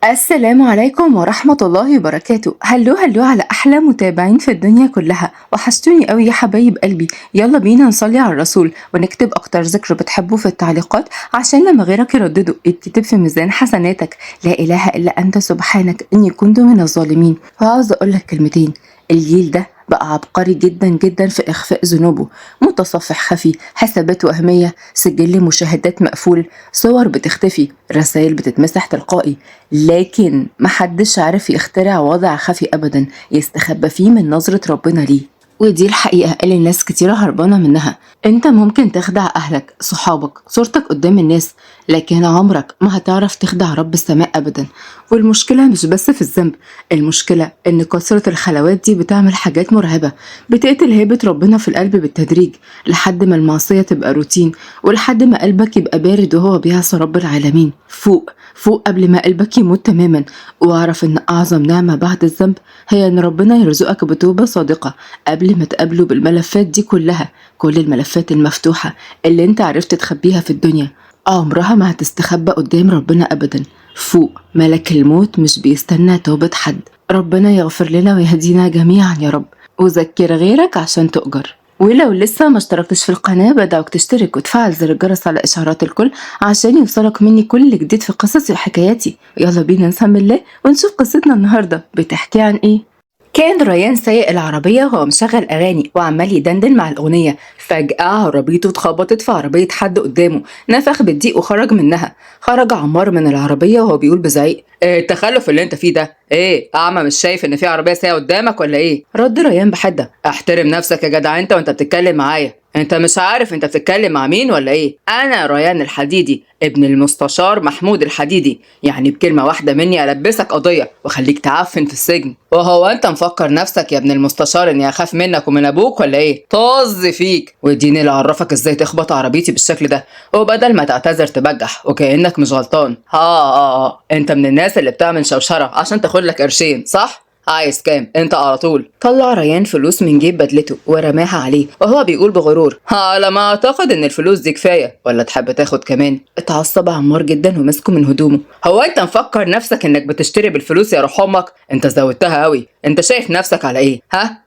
السلام عليكم ورحمة الله وبركاته. هلو هلو على أحلى متابعين في الدنيا كلها، وحشتوني قوي يا حبايب قلبي. يلا بينا نصلي على الرسول ونكتب أكتر ذكر بتحبه في التعليقات، عشان لما غيرك يردده يتكتب في ميزان حسناتك. لا إله إلا أنت سبحانك إني كنت من الظالمين. وعاوز أقولك كلمتين. الجيل ده بقى عبقري جدا جدا في إخفاء ذنوبه. متصفح خفي، حسابات وهمية، سجل مشاهدات مقفول، صور بتختفي، رسائل بتتمسح تلقائي. لكن محدش عارف يخترع وضع خفي أبدا يستخبى فيه من نظرة ربنا ليه. ودي الحقيقة اللي الناس كتيرة هربانة منها. انت ممكن تخدع أهلك، صحابك، صورتك قدام الناس، لكن عمرك ما هتعرف تخدع رب السماء أبدا. والمشكلة مش بس في الذنب، المشكلة إن كثرة الخلوات دي بتعمل حاجات مرعبة، بتقتل هيبة ربنا في القلب بالتدريج، لحد ما المعصية تبقى روتين، ولحد ما قلبك يبقى بارد وهو بيعصى رب العالمين. فوق فوق قبل ما قلبك يموت تماما، واعرف إن أعظم نعمة بعد الذنب هي إن ربنا يرزقك بتوبة صادقة قبل ما تقابله بالملفات دي كلها. كل الملفات المفتوحة اللي انت عرفت تخبيها في الدنيا عمرها ما هتستخبى قدام ربنا أبدا. فوق، ملك الموت مش بيستنى توبة حد. ربنا يغفر لنا ويهدينا جميعا يا رب، وذكر غيرك عشان تؤجر. ولو لسه ما اشتركتش في القناة بدعوك تشترك وتفعل زر الجرس على إشعارات الكل عشان يوصلك مني كل جديد في قصصي وحكاياتي. يلا بينا نسمي الله ونشوف قصتنا النهاردة بتحكي عن ايه. كان ريان سايق العربية وهو مشغل أغاني وعمال يدندن مع الأغنية. فجأة عربيته اتخبطت في عربية حد قدامه، نفخ بالضيق وخرج منها. خرج عمار من العربية وهو بيقول بزعيق: ايه التخلف اللي انت فيه ده؟ ايه اعمى مش شايف ان في عربية سايقة قدامك ولا ايه؟ رد ريان بحدة: احترم نفسك يا جدع انت وانت بتتكلم معايا. انت مش عارف انت بتتكلم مع مين ولا ايه؟ انا ريان الحديدي ابن المستشار محمود الحديدي، يعني بكلمة واحدة مني ألبسك قضية وخليك تعفن في السجن. وهو أنت مفكر نفسك يا ابن المستشار إني أخاف منك ومن أبوك ولا إيه؟ طز فيك، واديني اللي عرفك إزاي تخبط عربيتي بالشكل ده، وبدل ما تعتذر تبجح وكأنك مش غلطان. أنت من الناس اللي بتعمل شوشرة عشان تاخد لك قرشين، صح؟ عايز كام انت على طول؟ طلع ريان فلوس من جيب بدلته ورماها عليه وهو بيقول بغرور: على ما اعتقد ان الفلوس دي كفايه، ولا تحب تاخد كمان؟ اتعصب عمار جدا ومسكه من هدومه. هو انت مفكر نفسك انك بتشتري بالفلوس يا روح امك؟ انت زودتها قوي. انت شايف نفسك على ايه؟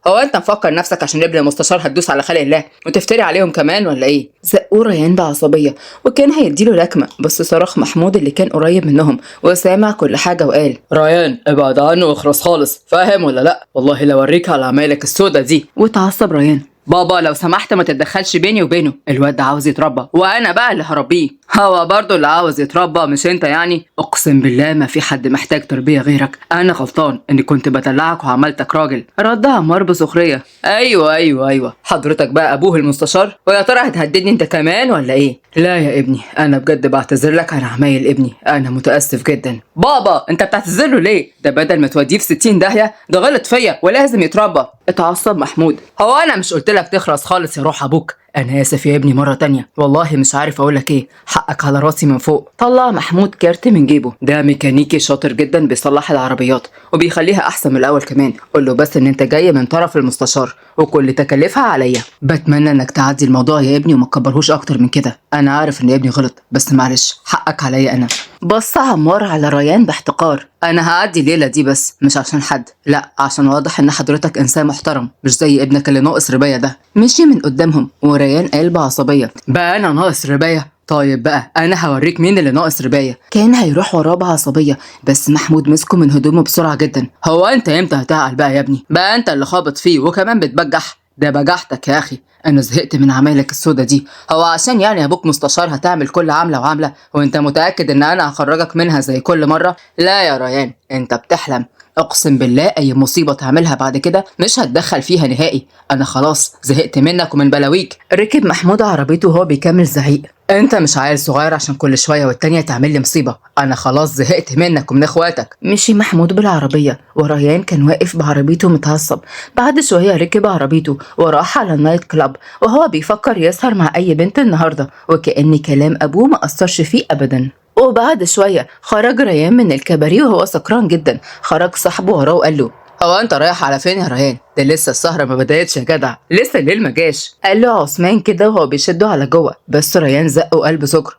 هو انت مفكر نفسك عشان ابن المستشار هتدوس على خلق الله وتفتري عليهم كمان ولا ايه؟ زقوه ريان بعصبيه وكان هيديله لكمه، بس صرخ محمود اللي كان قريب منهم وسامع كل حاجه وقال: ريان ابعد عنه واخرس خالص، فاهم ولا لا؟ والله لو اوريك على اعمالك السودا دي. واتعصب ريان: بابا لو سمحت ما تتدخلش بيني وبينه، الواد ده عاوز يتربى وانا بقى اللي هربيه. هو برضه اللي عاوز يتربى مش انت يعني؟ اقسم بالله ما في حد محتاج تربيه غيرك، انا غلطان اني كنت بدلعك وعملتك راجل. رد عمار بسخريه: ايوه حضرتك بقى ابوه المستشار، ويا ترى هتهددني انت كمان ولا ايه؟ لا يا ابني انا بجد بعتذر لك عن عمايل ابني، انا متاسف جدا. بابا انت بتعتذر له ليه؟ ده بدل ما توديه في 60 داهيه ده غلط فيا ولازم يتربى. اتعصب محمود: هو انا مش قلت لك تخلص خالص يا روح ابوك؟ انا اسف يا ابني مره تانية، والله مش عارف اقولك ايه، حقك على راسي من فوق. طلع محمود كارت من جيبه: ده ميكانيكي شاطر جدا بيصلح العربيات وبيخليها احسن من الاول كمان، قول له بس ان انت جاي من طرف المستشار وكل تكاليفها عليا. بتمنى انك تعدي الموضوع يا ابني وما تكبرهوش اكتر من كده، انا عارف ان ابني غلط بس معلش حقك عليا انا. بص عمار على ريان باحتقار: انا هعدي الليله دي بس مش عشان حد، لا عشان واضح ان حضرتك انسان محترم مش زي ابنك اللي ناقص ربايه ده. مشي من قدامهم وريان قال بعصبيه: بقى انا ناقص ربايه؟ طيب بقى انا هوريك مين اللي ناقص ربايه. كان هيروح وراه بعصبيه بس محمود مسكه من هدومه بسرعه جدا: هو انت امتى هتعقل بقى يا ابني؟ بقى انت اللي خابط فيه وكمان بتبجح؟ ده بجحتك يا اخي، انا زهقت من عمايلك السودا دي. هو عشان يعني ابوك مستشار هتعمل كل عمله وعمله وانت متاكد ان انا هخرجك منها زي كل مره؟ لا يا ريان انت بتحلم، اقسم بالله اي مصيبه تعملها بعد كده مش هتدخل فيها نهائي، انا خلاص زهقت منك ومن بلاويك. ركب محمود عربيته وهو بيكمل زعيق: انت مش عيل صغير عشان كل شويه والتانيه تعمل لي مصيبه، انا خلاص زهقت منك ومن اخواتك. مشي محمود بالعربيه وريان كان واقف بعربيته متعصب. بعد شويه ركب عربيته وراح على النايت كلاب وهو بيفكر يسهر مع اي بنت النهارده، وكأن كلام ابوه ما اثرش فيه ابدا. وبعد شويه خرج ريان من الكباريه وهو سكران جدا. خرج صاحبه وراه وقال له: هو انت رايح على فين يا ريان؟ ده لسه السهرة ما بدأتش يا جدع، لسه الليل ما جاش. قال له عثمان كده وهو بيشده على جوه، بس ريان زقه وقال بسكر: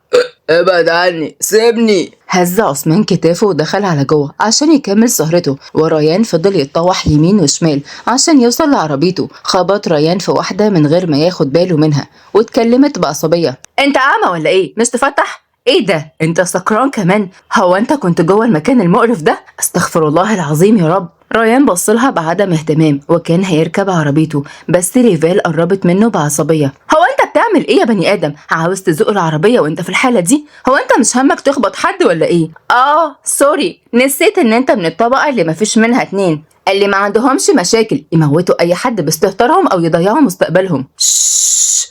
ابعد عني، سيبني. هز عثمان كتافه ودخل على جوه عشان يكمل سهرته، وريان فضل يتطوح يمين وشمال عشان يوصل لعربيته. خبط ريان في واحدة من غير ما ياخد باله منها واتكلمت بعصبية: انت اعمى ولا ايه؟ مش تفتح؟ ايه ده؟ انت سكران كمان؟ هو انت كنت جوه المكان المقرف ده؟ استغفر الله العظيم يا رب. ريان بصلها بعدم اهتمام وكان هيركب عربيته، بس ريفال قربت منه بعصبية: هو انت بتعمل ايه يا بني ادم؟ عاوز تزق العربية وانت في الحالة دي؟ هو انت مش همك تخبط حد ولا ايه؟ سوري، نسيت ان انت من الطبقة اللي مفيش منها اتنين، اللي ما عندهمش مشاكل يموتوا اي حد باستهتارهم او يضيعوا مستقبلهم. شش،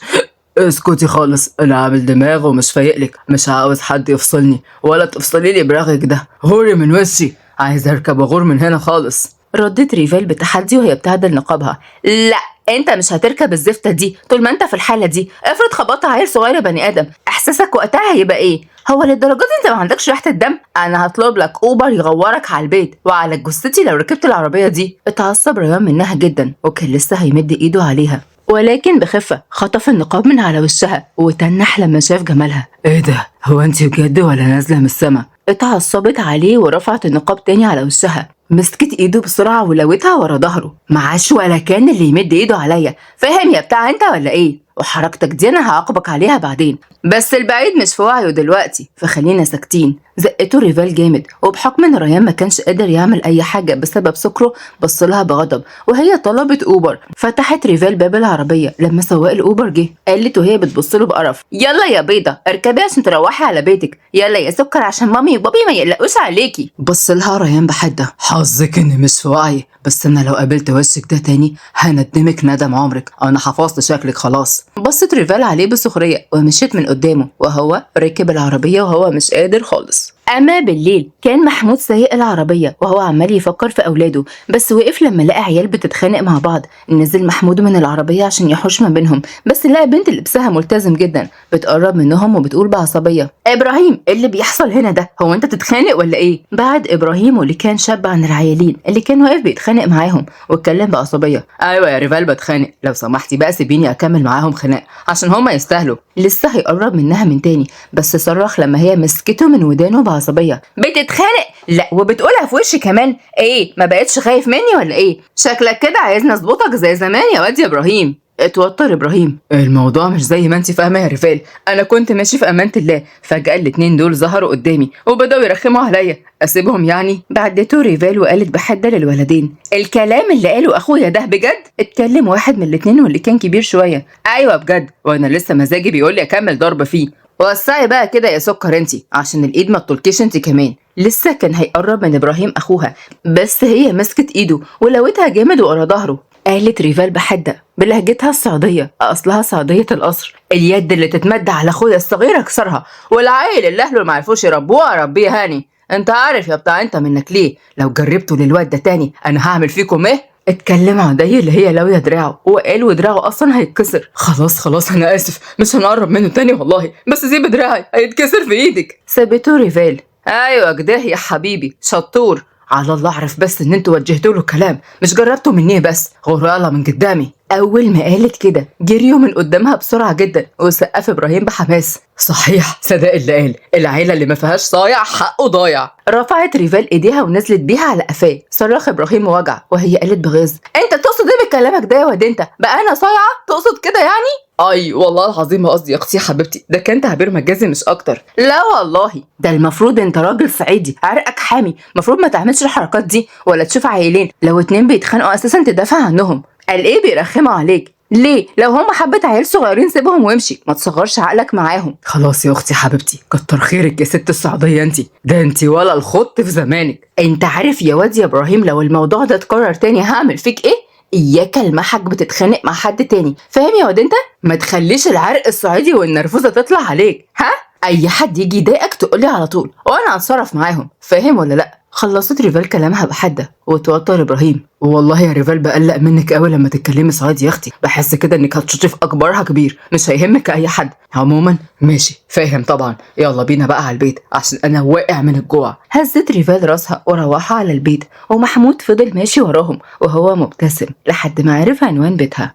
اسكتي خالص، انا عامل دماغ ومش فايقلك، مش عاوز حد يفصلني ولا تفصلي لي براغك ده، غوري من وشي، عايز اركب واغور من هنا خالص. ردت ريفال بتحدي وهي بتعدل نقابها: لا، انت مش هتركب الزفته دي طول ما انت في الحاله دي. افرض خبطت عيل صغير يا بني ادم، احساسك وقتها هيبقى ايه؟ هو للدرجه دي انت ما عندكش ريحه الدم؟ انا هطلب لك اوبر يغورك على البيت وعلى جثتي لو ركبت العربيه دي. اتعصب ريان منها جدا وكان لسه هيمد ايده عليها، ولكن بخفه خطف النقاب من على وشها وتنح لما شاف جمالها. ايه ده؟ هو انت بجد ولا نازله من السما؟ اتعصبت عليه ورفعت النقاب تاني على وشها. مسكت ايده بسرعة ولوتها ورا ظهره: معاش ولا كان اللي يمد ايده عليا، فاهم يا بتاع انت ولا ايه؟ وحركتك دي انا هعاقبك عليها بعدين، بس البعيد مش في وعيه دلوقتي فخلينا ساكتين. زقته ريفال جامد، وبحكم ان ريان ما كانش قادر يعمل اي حاجة بسبب سكره بصلها بغضب وهي طلبت اوبر. فتحت ريفال باب العربية لما سواق الاوبر جه، قالت وهي بتبصله بقرف: يلا يا بيضة اركبي عشان تروحي على بيتك، يلا يا سكر عشان مامي وبابي ما يقلقوش عليكي. بصلها ريان بحده: حظك اني مش في وعي، بس انا لو قابلت وشك ده تاني هندمك ندم عمرك، انا حفظت شكلك خلاص. بصت ريفال عليه بسخرية ومشيت من قدامه، وهو ركب العربية وهو مش قادر خالص. أما بالليل كان محمود سايق العربية وهو عمال يفكر في أولاده، بس وقف لما لقى عيال بتتخانق مع بعض. نزل محمود من العربية عشان يحوش ما بينهم، بس لقى بنت لبسها ملتزم جدا بتقرب منهم وبتقول بعصبية: إبراهيم، إيه اللي بيحصل هنا ده؟ هو أنت تتخانق ولا إيه؟ بعد إبراهيم واللي كان شاب عن العيالين اللي كان واقف بيتخانق معاهم واتكلم بعصبية: ايوه يا ريفال بتخانق، لو سمحتي بقى سيبيني اكمل معاهم خناق عشان هما يستاهلوا. لسه هيقرب منها من تاني بس صرخ لما هي مسكته من ودانه بعصبية: بتتخانق؟ لا وبتقولها في وشي كمان؟ ايه، ما بقتش خايف مني ولا ايه؟ شكلك كده عايزني اظبطك زي زمان يا واد يا ابراهيم. اتوتر ابراهيم: الموضوع مش زي ما انت فاهمه يا ريفال، انا كنت ماشي في امانه الله، فجاه الاتنين دول ظهروا قدامي وبداوا يرخموا عليا، اسيبهم يعني؟ بعدته ريفال وقالت بحده للولدين: الكلام اللي قاله اخويا ده بجد؟ اتكلم واحد من الاتنين واللي كان كبير شويه: ايوه بجد، وانا لسه مزاجي بيقول لي اكمل ضرب فيه. وسعي بقى كده يا سكر انتي عشان الايد ما تطولكيش انتي كمان. لسه كان هيقرب من ابراهيم اخوها بس هي مسكت ايده ولوتها جامد ورا ظهره. قالت ريفال بحده بلهجتها الصعيديه، اصلها صعيديه القصر: اليد اللي تتمد على اخويا الصغير اكسرها، والعيل اللي اهله ما عرفوش يربوها ربيه هاني. انت عارف يا بتاع انت منك ليه، لو جربتوا للواد ده تاني انا هعمل فيكم ايه. اتكلم عدي اللي هي لاويه دراعه وقال ودراعه اصلا هيتكسر. خلاص انا اسف، مش هنقرب منه تاني والله، بس سيب دراعي هيتكسر في ايدك. سابته ريفال: ايوه كده يا حبيبي، شطور، على الله اعرف بس ان انتوا وجهتوا له كلام، مش جربتوا مني بس غرالة من قدامي. اول ما قالت كده جريوا من قدامها بسرعه جدا وسقف ابراهيم بحماس: صحيح، صدق اللي قال العيله اللي ما فيهاش صايع حقه ضايع. رفعت ريفال ايديها ونزلت بيها على قفاه. صرخ ابراهيم وجع وهي قالت بغيظ: انت تقصد ايه بكلامك ده يا واد؟ انت بقى انا صايعه تقصد كده يعني؟ اي والله العظيم ما قصدي يا اختي حبيبتي، ده كان تعبير مجازي مش اكتر. لا والله، ده المفروض انت راجل صعيدي عرقك حامي، المفروض ما تعملش الحركات دي ولا تشوف عيلين لو اتنين بيتخانقوا اساسا تدافع عنهم. قال ايه بيرخموا عليك ليه؟ لو هم حبة عيال صغيرين سيبهم وامشي، ما تصغرش عقلك معاهم. خلاص يا اختي حبيبتي، كتر خيرك يا ست السعوديه، انت ولا الخط في زمانك. انت عارف يا واد يا ابراهيم لو الموضوع ده اتكرر تاني هعمل فيك ايه؟ اياك المحك بتتخانق مع حد تاني، فاهم يا واد انت؟ ما تخليش العرق الصعيدي والنرفوزه تطلع عليك، ها؟ اي حد يجي يضايقك تقولي على طول وانا هتصرف معاهم، فاهم ولا لا؟ خلصت ريفال كلامها بحده وتوتر ابراهيم: والله يا ريفال بقلق منك قوي لما تتكلمي صعيدي يا اختي، بحس كده انك هتشوطي في اكبرها كبير، مش هيهمك اي حد. عموما ماشي فاهم طبعا، يلا بينا بقى على البيت عشان انا واقع من الجوع. هزت ريفال راسها وروحها على البيت، ومحمود فضل ماشي وراهم وهو مبتسم لحد ما عرف عنوان بيتها.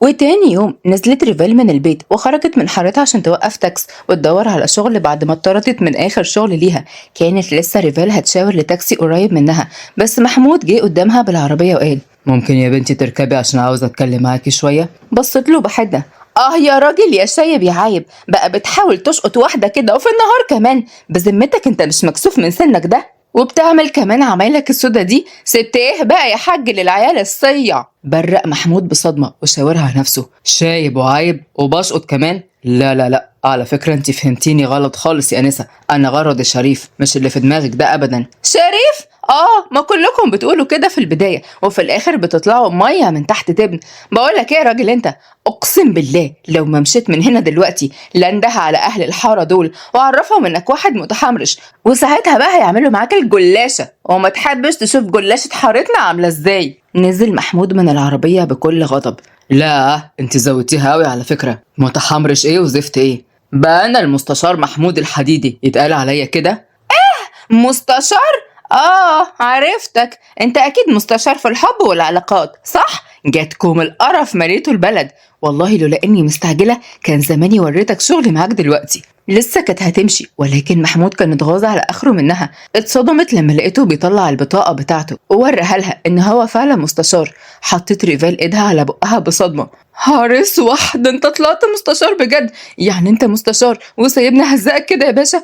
وتاني يوم نزلت ريفال من البيت وخرجت من حارتها عشان توقف تاكس وتدور على شغل بعد ما اتطردت من آخر شغل ليها. كانت لسه ريفال هتشاور لتاكسي قريب منها، بس محمود جه قدامها بالعربية وقال: ممكن يا بنتي تركبي عشان عاوز اتكلم معاكي شويه؟ بصت له بحدة: يا راجل يا شايب يا عايب، بقى بتحاول تشقط واحدة كده وفي النهار كمان؟ بذمتك انت مش مكسوف من سنك ده؟ وبتعمل كمان عمايلك السودا دي؟ سبت ايه بقى يا حاج للعيال الصيع؟ برق محمود بصدمة وشاورها على نفسه: شايب وعايب وبشقط كمان؟ لا لا لا، على فكره انت فهمتيني غلط خالص يا انسه، انا غرض الشريف مش اللي في دماغك ده ابدا. شريف؟ ما كلكم بتقولوا كده في البداية وفي الآخر بتطلعوا مية من تحت تبن. بقولك ايه يا راجل انت، اقسم بالله لو ما مشيت من هنا دلوقتي لانده على أهل الحارة دول وعرفهم انك واحد متحمرش، وساعتها بقى هيعملوا معاك الجلاشة، وما تحبش تشوف جلاشة حارتنا عاملة ازاي. نزل محمود من العربية بكل غضب: لا انت زودتيها قوي على فكره، متحمرش ايه وزفت ايه؟ بقى انا المستشار محمود الحديدي يتقال عليا كده؟ مستشار؟ عرفتك، انت اكيد مستشار في الحب والعلاقات، صح؟ جاتكم القرف مليتوا البلد. والله لولا اني مستعجله كان زماني وريتك شغلي معاك دلوقتي. لسه كانت هتمشي، ولكن محمود كان اتغاظ على اخره منها. اتصدمت لما لقيته بيطلع البطاقه بتاعته ووريها لها ان هو فعلا مستشار. حطت ريفال ايدها على بقها بصدمه: هارس واحد، انت طلعت مستشار بجد؟ يعني انت مستشار وسايبني هزقك كده يا باشا؟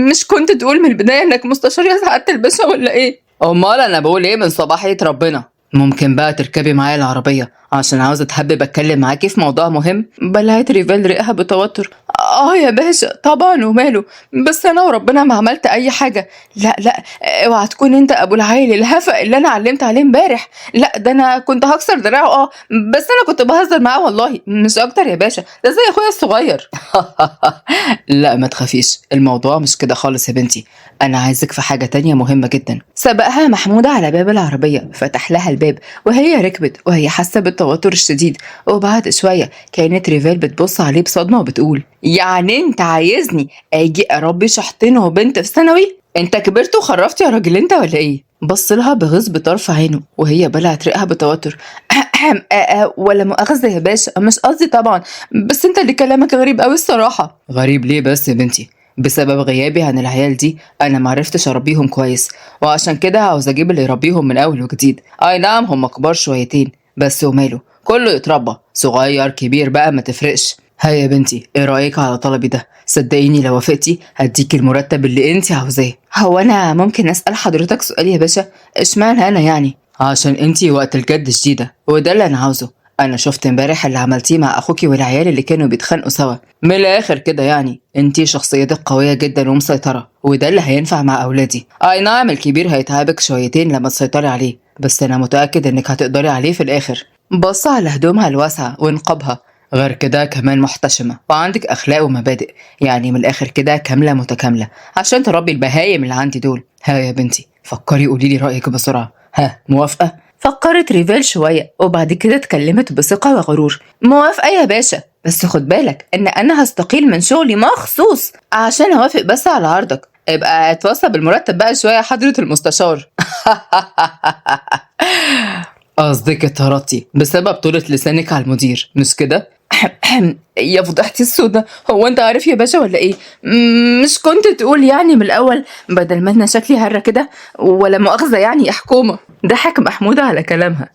مش كنت تقول من البدايه انك مستشار يا سعاده الباشا ولا ايه؟ امال انا بقول ايه من صباحيه ربنا؟ ممكن بقى تركبي معايا العربيه عشان عاوزه اتحبب اتكلم معاكي في موضوع مهم؟ بلعت ريفال ريقها بتوتر: يا باشا طبعا وماله، بس انا وربنا ما عملت اي حاجه. لا لا، اوعى تكون انت ابو العيل الهفق اللي انا علمت عليه امبارح. لا ده انا كنت هكسر دراعه، بس انا كنت بهزر معاه والله مش اكتر يا باشا، ده زي اخويا الصغير. لا ما تخافيش، الموضوع مش كده خالص يا بنتي، انا عايزك في حاجه تانية مهمه جدا. سبقها محمود على باب العربية، فتح لها الباب وهي ركبت وهي حاسة بالتوتر الشديد. وبعد شوية كانت ريفال بتبص عليه بصدمة وبتقول: يعني انت عايزني اجي اربي شحطين وبنت في ثانوي؟ انت كبرت وخرفت يا راجل انت ولا ايه؟ بص لها بغيظ بطرف عينه وهي بلعت ريقها بتوتر: ولا مؤاخذة يا باشا، مش قصدي طبعا، بس انت اللي كلامك غريب قوي الصراحة. غريب ليه بس يا بنتي؟ بسبب غيابي عن العيال دي انا معرفتش اربيهم كويس، وعشان كده عاوز اجيب اللي يربيهم من اول وجديد. اي نعم هم كبار شويتين بس وماله، كله يتربى، صغير كبير بقى ما تفرقش. هيا يا بنتي ايه رايك على طلبي ده؟ صدقيني لو وافقتي هديكي المرتب اللي انت عاوزاه. هو انا ممكن اسال حضرتك سؤال يا باشا؟ اشمعنى انا يعني؟ عشان انتي وقت الجد شديدة وده اللي انا عاوزه. انا شفت امبارح اللي عملتيه مع اخوكي والعيال اللي كانوا بيتخانقوا سوا. من الاخر كده يعني انتي شخصيتك قوية جدا ومسيطرة، وده اللي هينفع مع اولادي. اي نعم الكبير هيتعبك شويتين لما تسيطري عليه، بس انا متأكد انك هتقدري عليه في الاخر. بص على هدومها الواسعة ونقابها، غير كده كمان محتشمة وعندك اخلاق ومبادئ، يعني من الاخر كده كاملة متكاملة عشان تربي البهايم اللي عندي دول. ها يا بنتي فكري قوليلي رأيك بسرعة، ها موافقة؟ فكرت ريفال شوية وبعد كده اتكلمت بثقة وغرور: موافقة يا باشا، بس خد بالك ان انا هستقيل من شغلي مخصوص عشان اوافق بس على عرضك. ابقى اتوصى بالمرتب بقى شوية يا حضرة المستشار. قصدك اتهرطتي بسبب طولة لسانك على المدير مش كده؟ يا فضحتي السودا، هو انت عارف يا باشا ولا ايه؟ مش كنت تقول يعني من الاول بدل ما انا شكلي هرة كده؟ ولا مؤاخذة يعني يا حكومة. ضحك محمود على كلامها: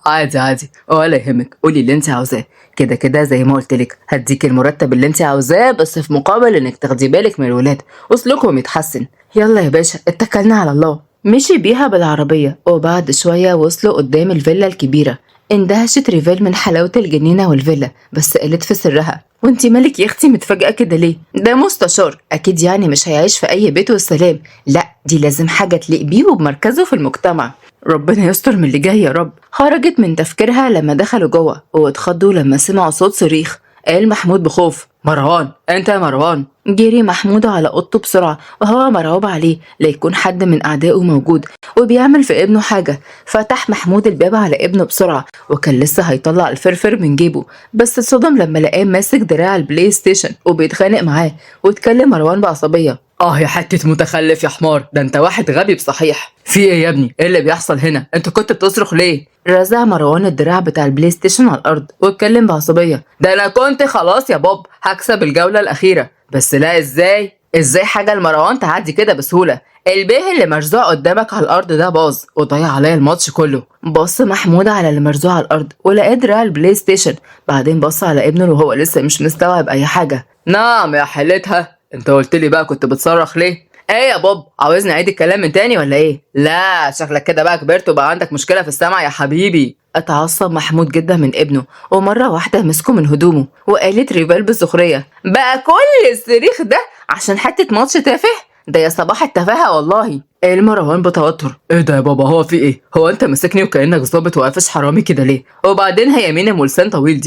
عادي عادي ولا يهمك، قولي اللي انت عاوزاه، كده كده زي ما قلت لك هديك المرتب اللي انت عاوزاه، بس في مقابل انك تاخدي بالك من الولاد وسلوكهم يتحسن. يلا يا باشا اتكلنا على الله. مشي بيها بالعربية وبعد شوية وصلوا قدام الفيلا الكبيرة. اندهشت ريفال من حلاوة الجنينة والفيلا، بس قالت في سرها: وانتي مالك يا اختي متفاجئة كده ليه؟ ده مستشار اكيد يعني مش هيعيش في اي بيت والسلام، لا دي لازم حاجة تليق بيه وبمركزه في المجتمع. ربنا يستر من اللي جاي يا رب. خرجت من تفكيرها لما دخلوا جوه واتخضوا لما سمعوا صوت صريخ. قال محمود بخوف: مروان انت يا مروان. جري محمود على اوضته بسرعة وهو مرعوب عليه لا يكون حد من أعدائه موجود وبيعمل في ابنه حاجة. فتح محمود الباب على ابنه بسرعة وكان لسه هيطلع الفرفر من جيبه، بس اتصدم لما لقاه ماسك دراع البلاي ستيشن وبيتخانق معاه. واتكلم مروان بعصبية: يا حتة متخلف يا حمار، ده انت واحد غبي بصحيح. في ايه يا ابني؟ ايه اللي بيحصل هنا؟ انت كنت بتصرخ ليه؟ رزع مروان الدراع بتاع البلاي ستيشن على الارض واتكلم بعصبيه. ده انا كنت خلاص يا بوب هكسب الجولة الأخيرة، بس لا. ازاي حاجة لمروان تعدي كده بسهولة؟ البيه اللي مرزوع قدامك على الأرض ده باظ وضيع عليا الماتش كله. بص محمود على اللي مرزوع على الارض ولقاه دراع البلاي ستيشن، بعدين بص على ابنه وهو لسه مش مستوعب اي حاجه. نعم يا حلتها، انت قلت لي بقى كنت بتصرخ ليه؟ ايه يا بوب، عاوزني اعيد الكلام من تاني ولا ايه؟ لا شكلك كده بقى كبرت وبقى عندك مشكلة في السمع يا حبيبي. اتعصب محمود جدا من ابنه ومره واحده مسكه من هدومه، وقالت ريفال بسخريه: بقى كل الصريخ ده عشان حته ماتش تافه؟ ده يا صباح التفاهه والله. قال مروان بتوتر: ايه ده يا بابا، هو في ايه؟ هو انت ماسكني وكأنك ظابط وقافش حرامي كده ليه؟ وبعدين هي مين ام لسان طويل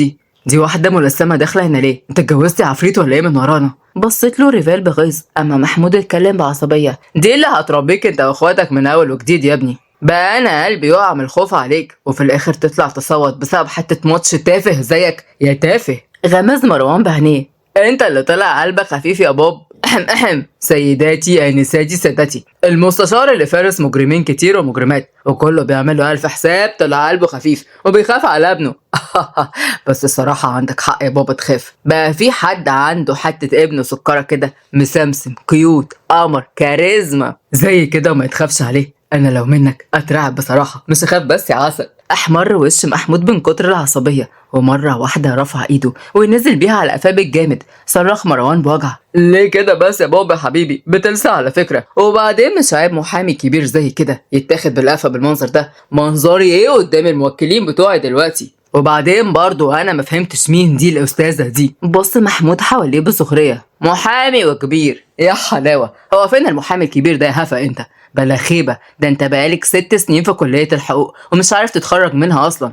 دي واحدة ملثمة داخلة هنا ليه؟ انت اتجوزتي عفريت ولا ايه من ورانا؟ بصيت له ريفال بغيظ، اما محمود اتكلم بعصبيه: دي اللي هتربيك انت واخواتك من اول وجديد يا ابني. بقى انا قلبي يقع من الخوف عليك وفي الاخر تطلع تصوت بسبب حتة ماتش تافه زيك يا تافه. غمز مروان بعينيه: انت اللي طلع قلبك خفيف يا بوب. احم سيداتي انساتي سادتي، المستشار اللي فارس مجرمين كتير ومجرمات وكله بيعملوا الف حساب طلع قلبه خفيف وبيخاف على ابنه. بس الصراحة عندك حق يا بابا تخاف. بقى في حد عنده حتة ابنه سكرة كده مسمسم كيوت قمر كاريزما زي كده وما يتخافش عليه؟ انا لو منك اترعب بصراحة، مش اخاف بس يا عسل. احمر وش محمود من كتر العصبيه، ومره واحده رفع ايده ونزل بيها على قفاه بالجامد. صرخ مروان بوجع: ليه كده بس يا بابا يا حبيبي؟ بتلسع على فكرة. وبعدين مش عيب محامي كبير زي كده يتاخد بالقفا بالمنظر ده؟ منظري ايه قدام الموكلين بتوعي دلوقتي؟ وبعدين برضو انا ما فهمتش مين دي الاستاذة دي. بص محمود حواليه بسخريه: محامي وكبير يا حلاوة، هو فين المحامي الكبير ده يا هفا انت؟ بلا خيبة، ده انت بقالك 6 سنين في كلية الحقوق ومش عارف تتخرج منها اصلا.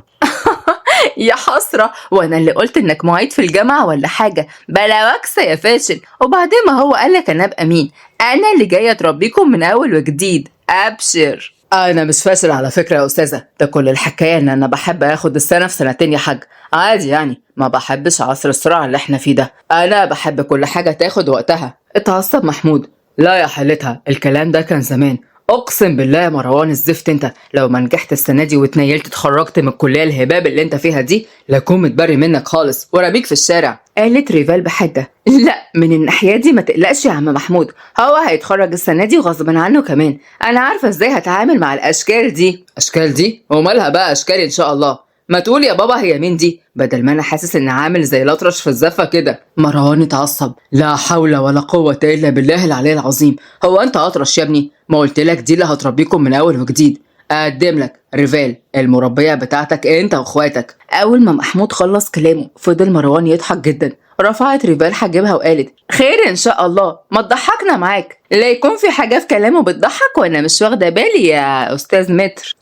يا حسرة، وانا اللي قلت انك معيد في الجامعة ولا حاجة؟ بلا وكسة يا فاشل. وبعدين ما هو قالك انا ابقى مين؟ انا اللي جاية تربيكم من اول وجديد، ابشر. انا مش فاشل على فكرة يا استاذة، ده كل الحكاية ان انا بحب اخد السنة في سنتين يا حاج، عادي يعني، ما بحبش عصر السرعة اللي احنا فيه ده، انا بحب كل حاجة تاخد وقتها. اتعصب محمود: لا يا حلتها، الكلام ده كان زمان. اقسم بالله يا مروان الزفت، انت لو ما نجحت السنه دي واتنيلت اتخرجت من الكليه الهباب اللي انت فيها دي لاكون متبري منك خالص ورميك في الشارع. قالت ريفال بحده: لا من الناحيه دي ما تقلقش يا عم محمود، هو هيتخرج السنه دي وغصبا عنه كمان. انا عارفه ازاي هتعامل مع الاشكال دي. اشكال دي؟ ومالها بقى اشكال ان شاء الله؟ ما تقول يا بابا هي مين دي، بدل ما انا حاسس ان عامل زي الاطرش في الزفه كده. مروان اتعصب: لا حول ولا قوه الا بالله العلي العظيم، هو انت اطرش يا ابني؟ ما قلت لك دي اللي هتربيكم من اول وجديد. اقدم لك ريفال المربيه بتاعتك انت واخواتك. اول ما محمود خلص كلامه فضل مروان يضحك جدا. رفعت ريفال حاجبها وقالت: خير ان شاء الله، ما تضحكنا معاك، لا يكون في حاجه في كلامه بتضحك وانا مش واخده بالي يا استاذ متر.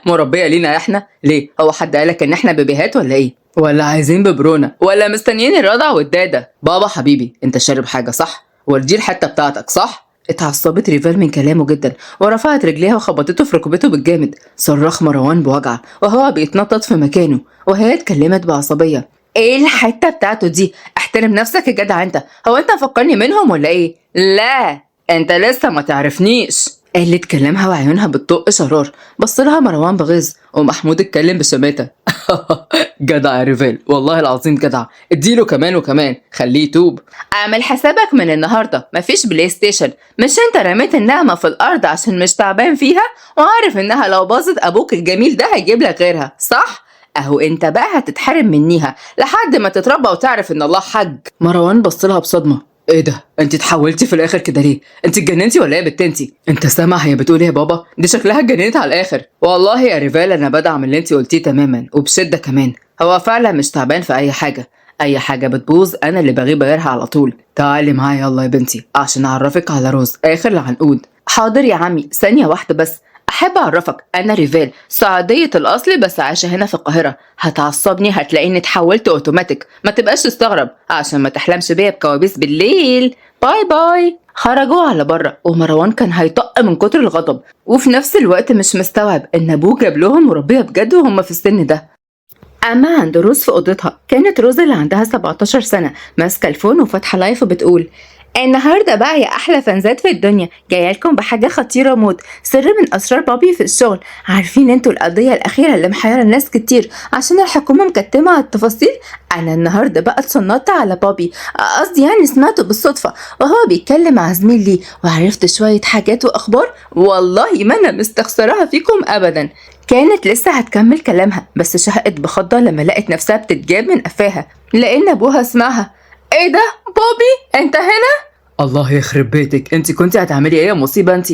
مربيه لينا احنا؟ ليه، هو حد قالك ان احنا بيبيهات ولا ايه؟ ولا عايزين ببرونا ولا مستنيين الرضع والداده؟ بابا حبيبي انت شارب حاجه صح؟ ودي الحته بتاعتك صح؟ اتعصبت ريفال من كلامه جدا ورفعت رجليها وخبطته في ركبته بالجامد. صرخ مروان بوجع وهو بيتنطط في مكانه، وهي اتكلمت بعصبيه: ايه الحته بتاعته دي؟ احترم نفسك يا جدع انت، هو انت مفكرني منهم ولا ايه؟ لا انت لسه ما تعرفنيش. قالت كلامها وعيونها بتطق شرار. بص لها مروان بغيظ ومحمود اتكلم بشماته: جدع يا ريفال، والله العظيم جدع، اديله كمان وكمان خليه يتوب. اعمل حسابك من النهارده مفيش بلاي ستيشن، مش انت رميت النعمه في الارض عشان مش تعبان فيها وعارف انها لو باظت ابوك الجميل ده هيجيب لك غيرها صح؟ اهو انت بقى هتتحرم منيها لحد ما تتربى وتعرف ان الله حج. مروان بص لها بصدمه: ايه ده، انت اتحولتي في الاخر كده ليه؟ انت اتجننتي ولا ايه يا بنت انت سامع هي بتقول ايه يا بابا؟ دي شكلها اتجننت على الاخر. والله يا ريفال انا بدعم اللي انت قلتيه تماما وبشده كمان، هو فعلا مش تعبان في اي حاجه، اي حاجه بتبوظ انا اللي بغيب غيرها على طول. تعالي معايا يلا يا بنتي عشان اعرفك على روز اخر العنقود. حاضر يا عمي، ثانيه واحده بس. احب اعرفك انا ريفال سعوديه الاصل بس عايشه هنا في القاهره. هتعصبني هتلاقيني اتحولت اوتوماتيك، ما تبقاش تستغرب عشان ما تحلمش بيا بكوابيس بالليل. باي باي. خرجوا على بره ومروان كان هيطق من كتر الغضب وفي نفس الوقت مش مستوعب ان ابوه جاب لهم مربيه بجد وهم في السن ده. اما عند روز في اوضتها كانت روز اللي عندها 17 سنه ماسكه الفون وفاتحه لايف وبتقول: النهارده بقى يا احلى فانزات في الدنيا جايه لكم بحاجه خطيره موت، سر من اسرار بابي في الشغل. عارفين انتوا القضيه الاخيره اللي محيره الناس كتير عشان الحكومه مكتمه على التفاصيل؟ انا النهارده بقى اتصنت على بابي، قصدي يعني سمعته بالصدفه وهو بيتكلم مع زميل لي، وعرفت شويه حاجات واخبار والله ما انا مستخسرها فيكم ابدا. كانت لسه هتكمل كلامها بس شهقت بخضة لما لقت نفسها بتتجاب من قفاها، لان ابوها سمعها. ايه ده بابي انت هنا؟ الله يخرب بيتك، انت كنت هتعملي ايه يا مصيبه انت؟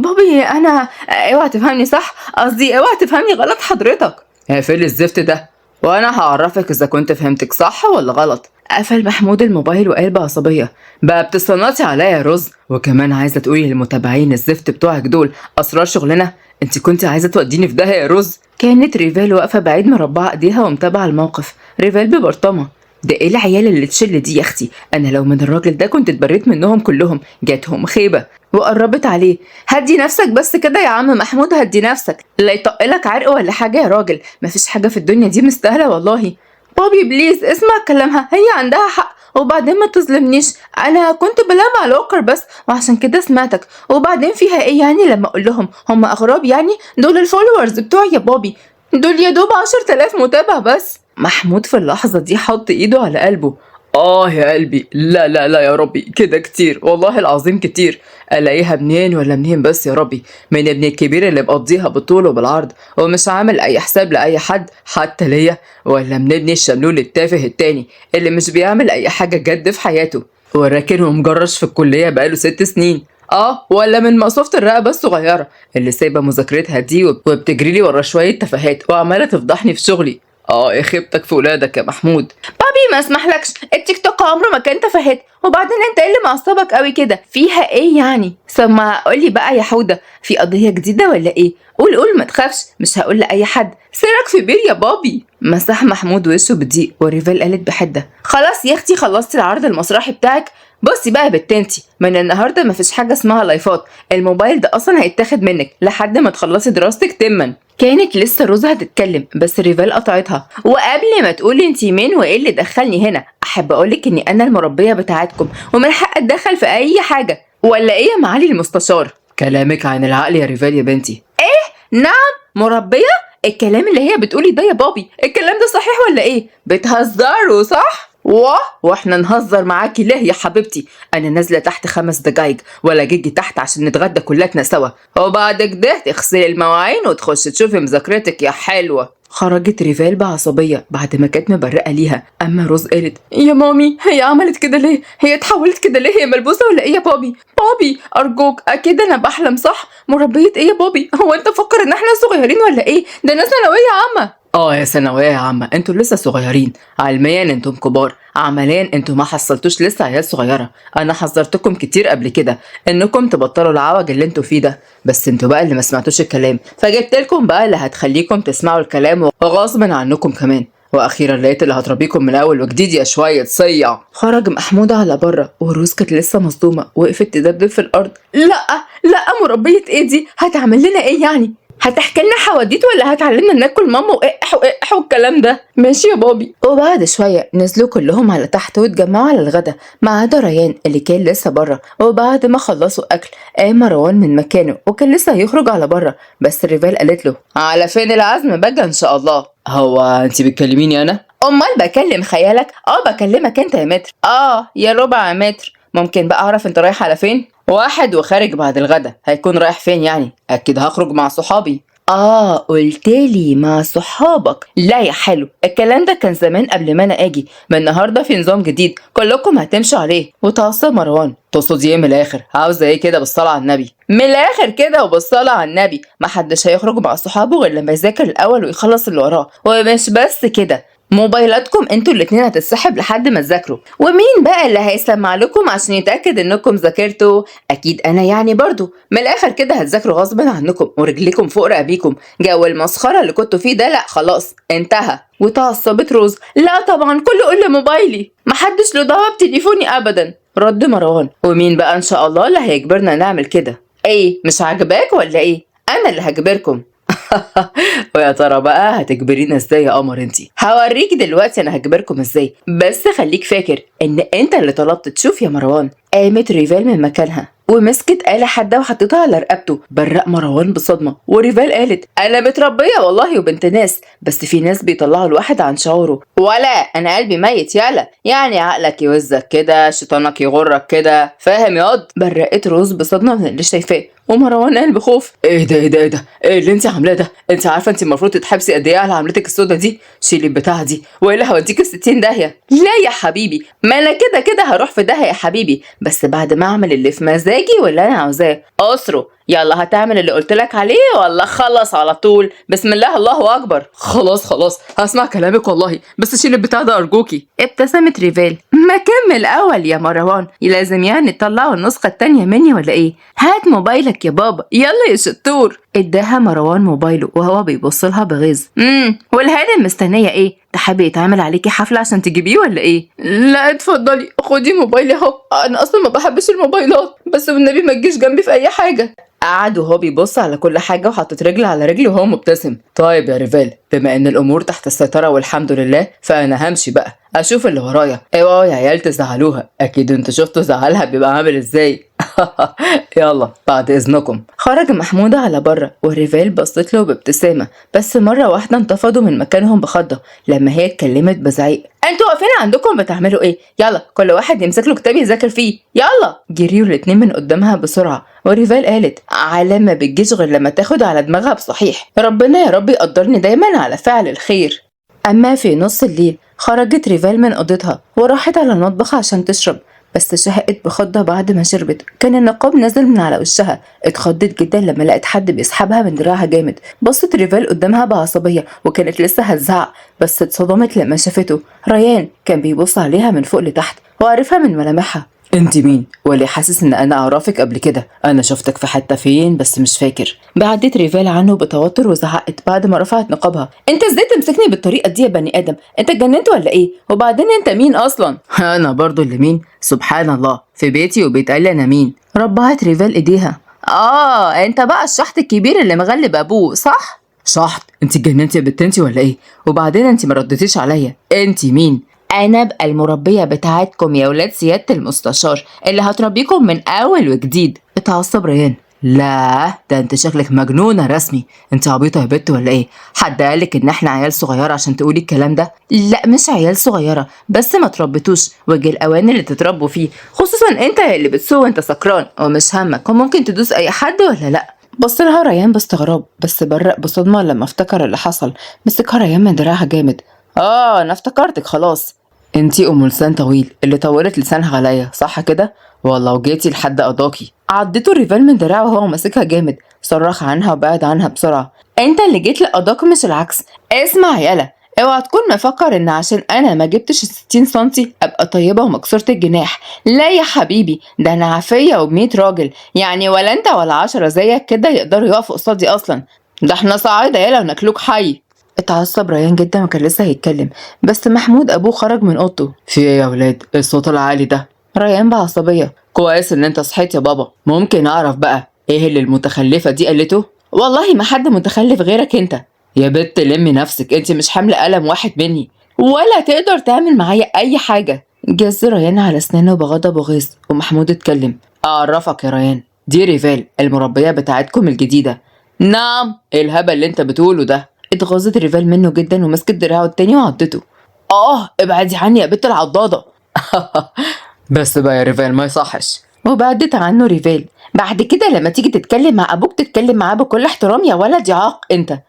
بابي انا اوعى تفهمني صح، قصدي اوعى تفهمني غلط حضرتك. اقفلي الزفت ده وانا هعرفك اذا كنت فهمتك صح ولا غلط. قفل محمود الموبايل وقال بعصبيه. بقى بتصنطي عليا يا رز، وكمان عايزه تقولي للمتابعين الزفت بتوعك دول اسرار شغلنا؟ انت كنت عايزه توديني في داهيه يا رز. كانت ريفال واقفه بعيد مربعه ايديها ومتابعه الموقف. ريفال ببرطمه. ده ايه العيال اللي تشل دي يا اختي؟ انا لو من الراجل ده كنت اتبريت منهم كلهم، جاتهم خيبه. وقربت عليه. هدي نفسك بس كده يا عم محمود، هدي نفسك، لا يطقلك عرق ولا حاجه يا راجل، مفيش حاجه في الدنيا دي مستاهله والله. بابي بليز اسمع كلامها، هي عندها حق، وبعدين ما تظلمنيش، انا كنت بلعب على الوكر بس وعشان كده سمعتك، وبعدين فيها ايه يعني لما اقول لهم هم اغراب يعني؟ دول الفولورز بتوعي يا بابي، دول يا دوب 10,000 متابع بس. محمود في اللحظة دي حط ايده على قلبه. يا قلبي، لا لا لا يا ربي، كده كتير والله العظيم كتير. الاقيها منين ولا منين بس يا ربي؟ من ابن الكبير اللي بقضيها بالطول وبالعرض ومش عامل اي حساب لاي حد حتى ليا، ولا من ابن الشملول التافه التاني اللي مش بيعمل اي حاجه جد في حياته وراكن ومجرش في الكليه بقاله 6 سنين؟ ولا من مقصوفة الرقبة الصغيرة اللي سايبة مذاكرتها دي وبتجريلي ورا شوية تفاهات وعمالة تفضحني في شغلي؟ يا خيبتك في ولادك يا محمود. بابي ما اسمحلكش، التيك توك عمره ما كان تفاهات، وبعدين انت ايه اللي معصبك قوي كده؟ فيها ايه يعني؟ ثم قولي بقى يا حودة، في قضية جديدة ولا ايه؟ قول ما تخافش، مش هقول لأي حد، سرك في بير يا بابي. مسح محمود وشه بضيق، وريفال قالت بحدة. خلاص يا اختي خلصتي العرض المسرحي بتاعك؟ بصي بقى يا بنتي، من النهارده مفيش حاجه اسمها لايفات، الموبايل ده اصلا هيتاخد منك لحد ما تخلصي دراستك تما. كانت لسه روزا هتتكلم بس ريفال قطعتها. وقبل ما تقولي انتي مين وايه اللي دخلني هنا، احب اقولك اني انا المربيه بتاعتكم ومن حق اتدخل في اي حاجه، ولا ايه يا معالي المستشار؟ كلامك عن العقل يا ريفال يا بنتي. نعم مربيه؟ الكلام اللي هي بتقولي ده يا بابي الكلام ده صحيح ولا ايه؟ بتهزروا صح؟ واحنا نهزر معاكي ليه يا حبيبتي؟ انا نازله تحت 5 دقايق ولا جيجي تحت عشان نتغدى كلاتنا سوا، وبعد كده تغسلي المواعين وتخشي تشوفي مذاكرتك يا حلوه. خرجت ريفال بعصبيه بعد ما كانت مبرقه ليها، اما روز قالت يا مامي هي عملت كده ليه؟ هي اتحولت كده ليه؟ هي ملبوسه ولا ايه يا بابي؟ بابي ارجوك، اكيد انا بحلم صح؟ مربيه ايه يا بابي؟ هو انت فكر ان احنا صغيرين ولا ايه؟ ده انا ثانويه عامه. يا ثانوية يا عامة، انتوا لسه صغيرين، علميا انتم كبار، عمليا انتوا ما حصلتوش لسه عيال صغيرة. انا حذرتكم كتير قبل كده انكم تبطلوا العوج اللي انتوا فيه ده، بس انتوا بقى اللي ما سمعتوش الكلام، فجبت لكم بقى اللي هتخليكم تسمعوا الكلام وغصبا عنكم كمان، واخيرا لقيت اللي هتربيكم من اول وجديد يا شوية صيع. خرج محمود على بره وروز كانت لسه مصدومة، وقفت تدبدب في الارض. لا مربيه ايه دي؟ هتعمل لنا ايه يعني؟ هتحكي لنا حواديت ولا هتعلمنا ناكل ماما واقح والكلام ده؟ ماشي يا بابي. وبعد شويه نزلوا كلهم على تحت واتجمعوا على الغدا ما عدا ريان اللي كان لسه بره. وبعد ما خلصوا اكل قام مروان من مكانه وكان لسه هيخرج على بره، بس ريفال قالت له على فين العزم بقى ان شاء الله؟ هو انت بتكلميني انا؟ امال بكلم خيالك؟ بكلمك انت يا متر. يا ربع متر. ممكن بقى اعرف انت رايح على فين؟ واحد وخارج بعد الغدا، هيكون رايح فين يعني؟ اكيد هخرج مع صحابي. قلتلي مع صحابك؟ لا يا حلو، الكلام ده كان زمان قبل ما انا اجي، من النهارده في نظام جديد كلكم هتمشوا عليه. وتعصب مروان. تقصدي ايه من الاخر؟ عاوزه ايه كده بالصلاه على النبي؟ من الاخر كده وبالصلاه على النبي، محدش هيخرج مع صحابه غير لما يذاكر الاول ويخلص اللي وراه، ومش بس كده، موبايلاتكم انتوا الاتنين هتتسحب لحد ما تذاكروا. ومين بقى اللي هيسمع لكم عشان يتاكد انكم ذاكرتوا؟ اكيد انا يعني برضو. من الاخر كده هتذاكروا غصبا عنكم ورجليكم فوق رقبيكم. جو المسخره اللي كنتوا فيه ده لا خلاص انتهى. وتعصبت روز. لا طبعا كله الا موبايلي، محدش له دعوه بتليفوني ابدا. رد مروان. ومين بقى ان شاء الله اللي هيجبرنا نعمل كده؟ ايه مش عاجباك ولا ايه؟ انا اللي هجبركم. ويا ترى بقى هتجبرينا ازاي يا قمر انتي؟ هوريك دلوقتي انا هجبركم ازاي، بس خليك فاكر ان انت اللي طلبت تشوف يا مروان. قامت ريفال من مكانها ومسكت آلة حادة وحطيتها على رقبته. برق مروان بصدمة، وريفال قالت أنا متربية والله وبنت ناس، بس في ناس بيطلعوا الواحد عن شعوره. ولا أنا قلبي ميت يالا، يعني عقلك يوزك كده، شيطانك يغرك كده، فاهم ياض؟ برقت روز بصدمة من اللي شايفاه، ومروان قال بخوف ايه ده ايه ده ايه ده؟ ايه اللي انت عاملاه ده؟ انت عارفه انت المفروض تتحبسي قد ايه على عملتك السودا دي؟ شيلي البتاعه دي والا هوديك 60 داهيه. لا يا حبيبي، ما انا كده كده هروح في داهية يا حبيبي، بس بعد ما اعمل اللي في مزاجي واللي انا عاوزاه. اسره يلا، هتعمل اللي قلتلك عليه ولا خلص على طول؟ بسم الله الله اكبر. خلاص هسمع كلامك والله، بس شيلي البتاع ده ارجوكي. ابتسمت ريفال. ما كمل اول يا مروان، لازم يعني تطلعوا النسخة التانية مني ولا ايه؟ هات موبايلك يا بابا، يلا يا شطور. اداها مروان موبايله وهو بيبص لها بغيظ. والهانم مستنية ايه؟ تحبي يتعمل عليكي حفلة عشان تجيبيه ولا ايه؟ لا اتفضلي خدي موبايلي اهو، انا اصلا ما بحبش الموبايلات، بس والنبي ما تجيش جنبي في اي حاجه. قعد وهو بيبص على كل حاجة وحطت رجل على رجل وهو مبتسم. طيب يا ريفال، بما ان الامور تحت السيطره والحمد لله، فانا همشي بقى اشوف اللي ورايا. اوعوا يا عيال تزعلوها، اكيد انتوا شفتوا زعلها بيبقى عامل ازاي. يلا بعد اذنكم. خرج محمود على بره، وريفال بصت له بابتسامة، بس مرة واحدة انتفضوا من مكانهم بخضة لما هي اتكلمت بزعيق. انتوا واقفين عندكم بتعملوا ايه؟ يلا كل واحد يمسك له كتاب يذاكر فيه، يلا. جريوا الاتنين من قدامها بسرعة، وريفال قالت على ما بتجيش غير لما تاخد على دماغها بصحيح، ربنا يا رب يقدرني دايما على فعل الخير. اما في نص الليل خرجت ريفال من اوضتها وراحت على المطبخ عشان تشرب، بس شهقت بخضة بعد ما شربت. كان النقاب نزل من على وشها. اتخضت جدا لما لقت حد بيسحبها من دراعها جامد. بصت ريفال قدامها بعصبية وكانت لسه هتزعق، بس اتصدمت لما شافته. ريان كان بيبص عليها من فوق لتحت وعرفها من ملامحها. انت مين؟ ولا حاسس ان انا اعرفك قبل كده؟ انا شفتك في حته فين بس مش فاكر. بعدت ريفال عنه بتوتر وزعقت بعد ما رفعت نقابها. انت ازاي تمسكني بالطريقه دي يا بني ادم؟ انت اتجننت ولا ايه؟ وبعدين انت مين اصلا؟ انا برضو اللي مين؟ سبحان الله، في بيتي وبيتقال لي انا مين. ربعت ريفال ايديها. انت بقى الشحط الكبير اللي مغلب ابوه، صح؟ شحط؟ انت اتجننتي يا بنت انت ولا ايه؟ وبعدين انت ما ردتيش عليا، انت مين؟ انا ابقى المربيه بتاعتكم يا ولاد سياده المستشار اللي هتربيكم من اول وجديد. اتعصب ريان. لا ده انت شكلك مجنونه رسمي، انت عبيطه يا بنت ولا ايه؟ حد قالك ان احنا عيال صغيره عشان تقولي الكلام ده؟ لا مش عيال صغيره، بس ما تربيتوش وجه الاوان اللي تتربوا فيه، خصوصا انت اللي بتسوق وانت سكران ومش همك وممكن تدوس اي حد ولا لا. بص لها ريان باستغراب، بس برق بصدمه لما افتكر اللي حصل. مسكها ريان من دراعها جامد. انا افتكرتك خلاص. انتي ام لسان طويل اللي طولت لسانها عليا، صح كده؟ والله وجيتي لحد قضاكي. عدته ريفال من دراعه وهو ماسكها جامد، صرخ عنها وبعد عنها بسرعه. انت اللي جيت لقضاك مش العكس. اسمع يالا، اوعى تكون مفكر ان عشان انا ما جبتش 60 سنتي ابقى طيبه ومكسوره الجناح. لا يا حبيبي، ده انا عافيه وب100 راجل، يعني ولا انت ولا 10 زيك كده يقدروا يقفوا قصادي اصلا. ده احنا صعايده يالا وناكلوك حي. اتعصب ريان جدا وكان لسه هيتكلم، بس محمود ابوه خرج من اوضته. في ايه يا ولاد؟ ايه الصوت العالي ده؟ ريان بعصبيه. كويس ان انت صحيت يا بابا. ممكن اعرف بقى ايه اللي المتخلفه دي قالته؟ والله ما حد متخلف غيرك انت. يا بت لمي نفسك، انت مش حامله قلم واحد مني ولا تقدر تعمل معايا اي حاجه. جز ريان على اسنانه بغضب وغيظ، ومحمود اتكلم. اعرفك يا ريان، دي ريفال المربيه بتاعتكم الجديده. نعم؟ ايه الهبل اللي انت بتقوله ده؟ اتغاظت ريفال منه جدا ومسكت دراعه التاني وعضته. ابعدي عني يا بت العضاضه. بس بقى يا ريفال ما يصحش. وبعدت عنه ريفال. بعد كده لما تيجي تتكلم مع ابوك تتكلم معاه بكل احترام يا ولد يا عاق انت.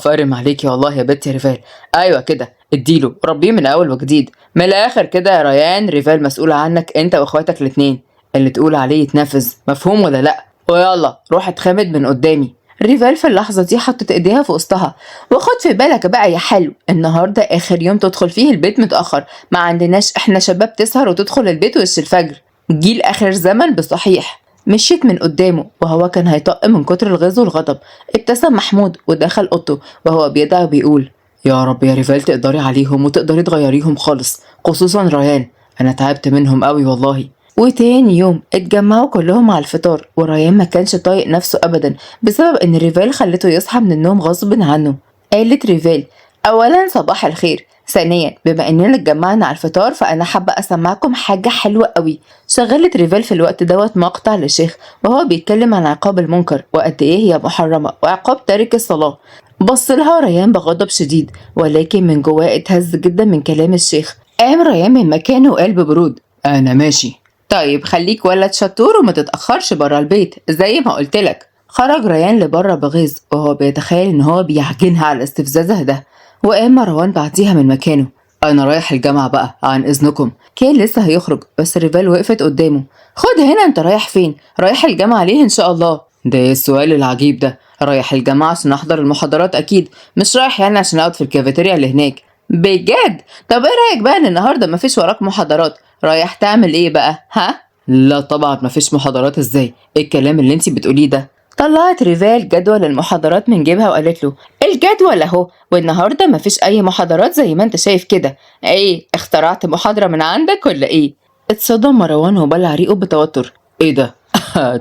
فارم عليكي والله يا بت يا ريفال. ايوه كده، اديله ربيه من اول وجديد. من الاخر كده يا ريان، ريفال مسؤوله عنك انت واخواتك الاتنين، اللي تقول عليه يتنفذ، مفهوم ولا لا؟ ويلا روح اتخمد من قدامي. ريفال في اللحظة دي حطت ايديها في وسطها. وخد في بالك بقى يا حلو، النهاردة اخر يوم تدخل فيه البيت متأخر، ما عندناش احنا شباب تسهر وتدخل البيت وش الفجر، جيل اخر زمن بصحيح. مشيت من قدامه وهو كان هيطق من كتر الغيظ والغضب. ابتسم محمود ودخل اوضته وهو بيدعي وبيقول يا رب يا ريفال تقدري عليهم وتقدري تغيريهم خالص، خصوصا ريان، انا تعبت منهم قوي والله. وتاني يوم اتجمعوا كلهم على الفطار، وريان ما كانش طايق نفسه ابدا بسبب ان ريفال خلته يصحى من النوم غصب عنه. قالت ريفال: اولا صباح الخير، ثانيا بما اننا اتجمعنا على الفطار فانا حابه اسمعكم حاجه حلوه قوي. شغلت ريفال في الوقت دوت مقطع للشيخ وهو بيتكلم عن عقاب المنكر وقد ايه هي محرمه وعقاب تارك الصلاه. بص لها ريان بغضب شديد، ولكن من جواه اتهز جدا من كلام الشيخ. قام ريان من مكانه وقال ببرود: انا ماشي. طيب خليك ولد شطور وما تتأخرش برا البيت زي ما قلتلك. خرج ريان لبره بغيظ وهو بيتخيل ان هو بيعجنها على استفزازها ده. وقام مروان بعديها من مكانه: انا رايح الجامعه بقى، عن اذنكم. كان لسه هيخرج بس ريفال وقفت قدامه: خد هنا، انت رايح فين؟ رايح الجامعة ليه ان شاء الله؟ ده إيه السؤال العجيب ده؟ رايح الجامعه عشان احضر المحاضرات اكيد، مش رايح يعني عشان اقعد في الكافيتيريا اللي هناك. بجد؟ طب ايه رأيك بقى ان النهارده مفيش وراك محاضرات؟ رايح تعمل ايه بقى ها؟ لا طبعا مفيش محاضرات، ازاي؟ ايه الكلام اللي انتي بتقوليه ده؟ طلعت ريفال جدول المحاضرات من جيبها وقالت له: الجدول اهو، والنهارده مفيش اي محاضرات زي ما انت شايف كده. ايه، اخترعت محاضرة من عندك ولا ايه؟ اتصدم مروان وبلع ريقه بتوتر. ايه ده؟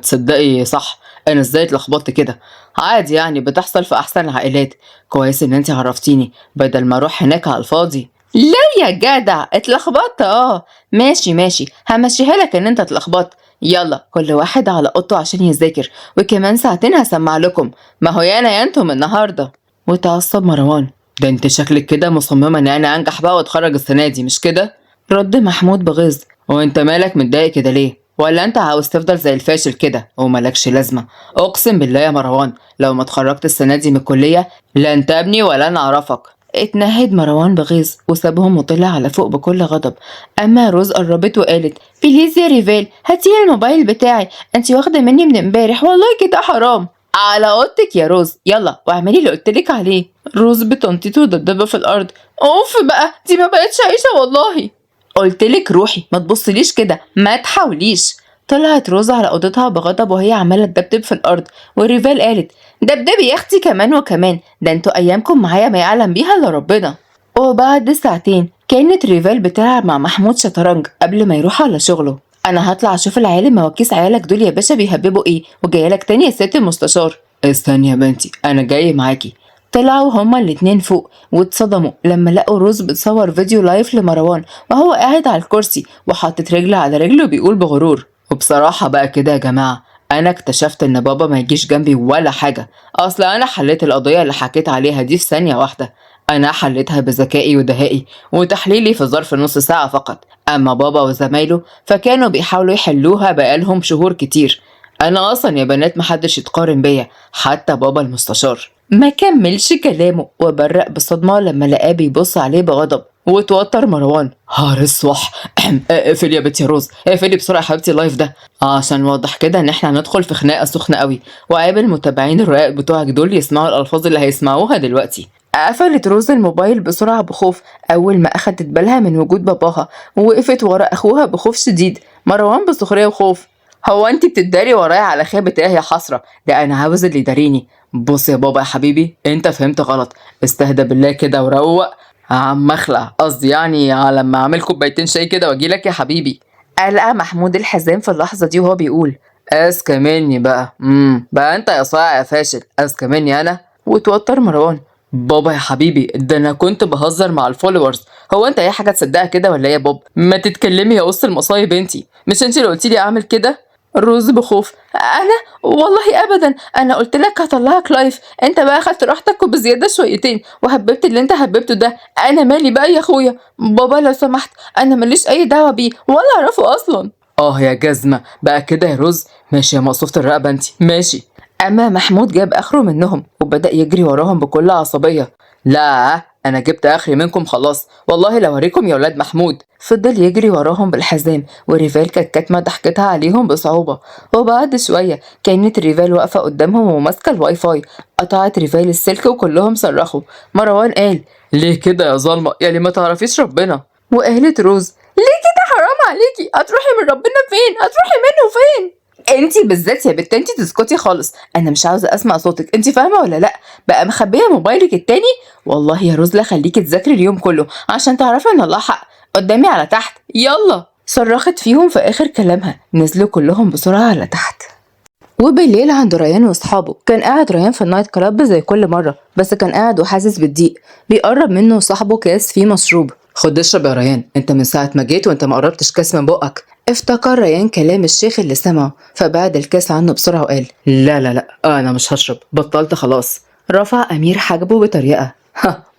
تصدقي صح، انا ازاي اتلخبطت كده؟ عادي يعني، بتحصل في احسن العائلات. كويس ان انتي عرفتيني بدل ما اروح هناك على الفاضي. لا يا جدع، اتلخبطت. ماشي ماشي، همشيها لك ان انت اتلخبطت. يلا كل واحد على اوضته عشان يذاكر، وكمان ساعتين هسمع لكم، ما هو يا انا يا انتم النهارده. وتعصب مروان. ده انت شكلك كده مصممه ان انا انجح بقى واتخرج السنه دي، مش كده؟ رد محمود بغيظ. وانت مالك متضايق كده ليه؟ ولا انت عاوز تفضل زي الفاشل كده وملكش لازمه؟ اقسم بالله يا مروان، لو ما اتخرجت السنه دي من الكليه لا انت ابني ولا انا اعرفك. اتنهد مروان بغيظ وسابهم وطلع على فوق بكل غضب. اما روز قربت وقالت: بليز يا ريفال هاتيلي الموبايل بتاعي، انتي واخده مني من امبارح، والله كده حرام. على اوضتك يا روز، يلا واعملي اللي قلتلك عليه. روز بتنطيط ودبدبه في الارض. اوف بقى، دي ما بقتش عيشه والله. قلتلك روحي، ما تبصليش كده، ما تحاوليش. طلعت روز على اوضتها بغضب وهي عماله تدبدب في الارض. وريفال قالت: دبدبي يا اختي كمان وكمان، ده انتوا ايامكم معايا ما يعلم بيها الا ربنا. وبعد ساعتين كانت ريفال بتلعب مع محمود شطرنج قبل ما يروح على شغله. انا هطلع اشوف العيال المواكيس عيالك دول يا باشا بيهببوا ايه، وجايلك تاني يا ست المستشار. استني يا بنتي، انا جاي معاكي. طلعوا هما الاتنين فوق واتصدموا لما لقوا روز بتصور فيديو لايف لمروان وهو قاعد على الكرسي وحاطط رجل على رجل وبيقول بغرور: وبصراحه بقى كده يا جماعه، انا اكتشفت ان بابا ما يجيش جنبي ولا حاجه. اصل انا حليت القضيه اللي حكيت عليها دي في ثانيه واحده. انا حليتها بذكائي ودهائي وتحليلي في ظرف نص ساعه فقط. اما بابا وزمايله فكانوا بيحاولوا يحلوها بقالهم شهور كتير. انا اصلا يا بنات محدش يتقارن بيا، حتى بابا المستشار. ما كملش كلامه وبرق بصدمة لما لقاه بيبص عليه بغضب. وتوتر مروان. هرصوح. اقفلي يا بنتي يا روز، اقفلي بسرعه يا حبيبتي اللايف ده، عشان واضح كده ان احنا هندخل في خناقه سخنه قوي، وعيب المتابعين الرقاق بتوعك دول يسمعوا الالفاظ اللي هيسمعوها دلوقتي. قفلت روز الموبايل بسرعة بخوف أول ما أخدت بالها من وجود باباها، ووقفت ورا أخوها بخوف شديد. مروان بسخرية وخوف: هو انت بتداري ورايا على خيبه ايه يا حسره؟ ده انا عاوز اللي يداريني. بص يا بابا يا حبيبي، انت فهمت غلط، استهدى بالله كده وروق. عم اخلع، قصدي يعني على ما اعمل كوبايتين شاي كده واجيلك يا حبيبي. قلق محمود الحزام في اللحظة دي وهو بيقول: اذكى مني بقى، بقى انت يا صايع يا فاشل اذكى مني انا. وتوتر مروان: بابا يا حبيبي، ده انا كنت بهزر مع الفولورز. هو انت اي حاجه تصدقها كده ولا ايه يا بوب؟ ما تتكلمي يا قص المصايب، انتي مش انتي اللي قلتي لي اعمل كده؟ الرز بخوف: انا والله ابدا، انا قلت لك هطلعك لايف، انت بقى اخدت راحتك وبزياده شويتين وهببت اللي انت هببته ده. انا مالي بقى يا اخويا؟ بابا لو سمحت، انا ماليش اي دعوه بيه ولا اعرفه اصلا. يا جزمه بقى كده يا رز، ماشي يا مقصوفه الرقبه انتي، ماشي. اما محمود جاب اخره منهم وبدا يجري وراهم بكل عصبيه. لا انا جبت اخري منكم خلاص، والله لو اوريكم يا ولاد محمود. فضل يجري وراهم بالحزام، وريفال كانت كاتمه ضحكتها عليهم بصعوبه. وبعد شويه كانت ريفال واقفه قدامهم وماسكه الواي فاي. قطعت ريفال السلك وكلهم صرخوا. مروان قال: ليه كده يا ظالمه، يعني ما تعرفيش ربنا؟ وقالت روز: ليه كده؟ حرام عليكي، هتروحي من ربنا فين؟ هتروحي منه فين؟ انتي بالذات يا بنت، انتي تسكتي خالص، انا مش عاوزه اسمع صوتك، انتي فاهمه ولا لا؟ بقى مخبيه موبايلك التاني؟ والله يا روز لا خليكي تذاكري اليوم كله عشان تعرفي ان الله حق. قدامي على تحت، يلا. صرخت فيهم في آخر كلامها. نزلوا كلهم بسرعة على تحت. وبالليل عند ريان واصحابه، كان قاعد ريان في النايت كلاب زي كل مرة، بس كان قاعد وحاسس بالضيق. بيقرب منه صاحبه كاس فيه مشروب. خد اشرب يا ريان، انت من ساعة ما جيت وانت ما قربتش كاس من بقك. افتكر ريان كلام الشيخ اللي سمعه، فبعد الكاس عنه بسرعة وقال: لا لا لا، انا مش هشرب، بطلت خلاص. رفع أمير حاجبه بطريقة.